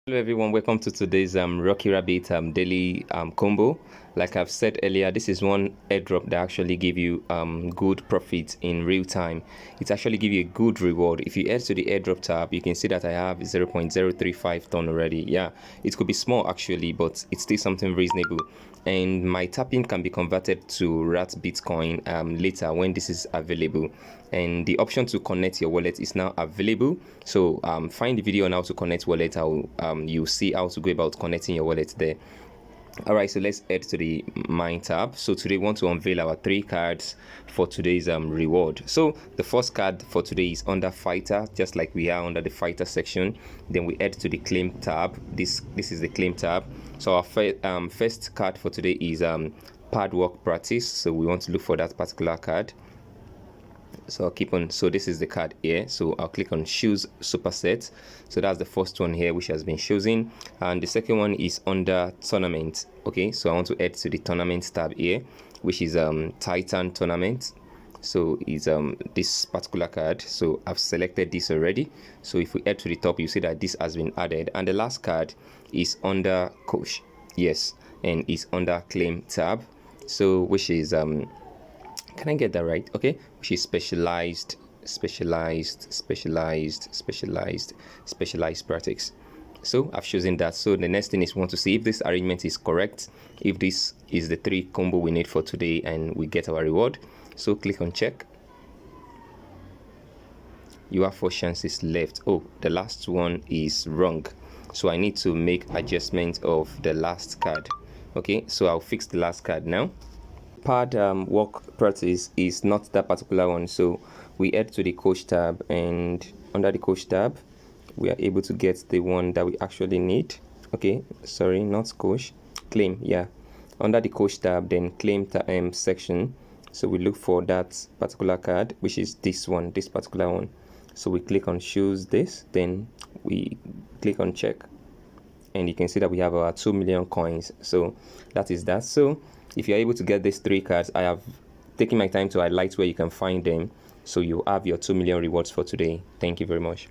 Hello everyone, welcome to today's Rocky Rabbit daily combo. Like I've said earlier, this is one airdrop that actually give you good profits in real time. It actually give you a good reward. If you head to the airdrop tab, you can see that I have 0.035 ton already. Yeah, it could be small actually, but it's still something reasonable. And my tapping can be converted to rat Bitcoin later when this is available. And the option to connect your wallet is now available. So find the video on how to connect wallet. You'll see how to go about connecting your wallet there. All right, so let's head to the mine tab. So today we want to unveil our 3 cards for today's reward. So the first card for today is under fighter, just like we are under the fighter section. Then we head to the claim tab. This is the claim tab. So our first card for today is pad work practice. So we want to look for that particular card. So I'll keep on. So this is the card here. So I'll click on choose superset. So that's the first one here which has been chosen, and the second one is under tournament. Okay, so I want to head to the tournament tab here, which is Titan tournament. So it's this particular card. So I've selected this already. So if we head to the top, you see that this has been added, and the last card is under coach. Yes, and it's under claim tab. So which is can I get that right? Okay, which is specialized practice. So I've chosen that. So the next thing is we want to see if this arrangement is correct, if this is the 3 combo we need for today and we get our reward. So click on check. You have 4 chances left. Oh, the last one is wrong, so I need to make adjustment of the last card. Okay, so I'll fix the last card now. Pad work practice is not that particular one, so we head to the coach tab, and under the coach tab we are able to get the one that we actually need. Okay, sorry, not coach, claim. Yeah, under the coach tab, then claim section. So we look for that particular card, which is this one, this particular one. So we click on choose this, then we click on check, and you can see that we have our 2 million coins. So that is that. So if you're able to get these 3 cards, I have taken my time to highlight where you can find them, so you have your 2 million rewards for today. Thank you very much.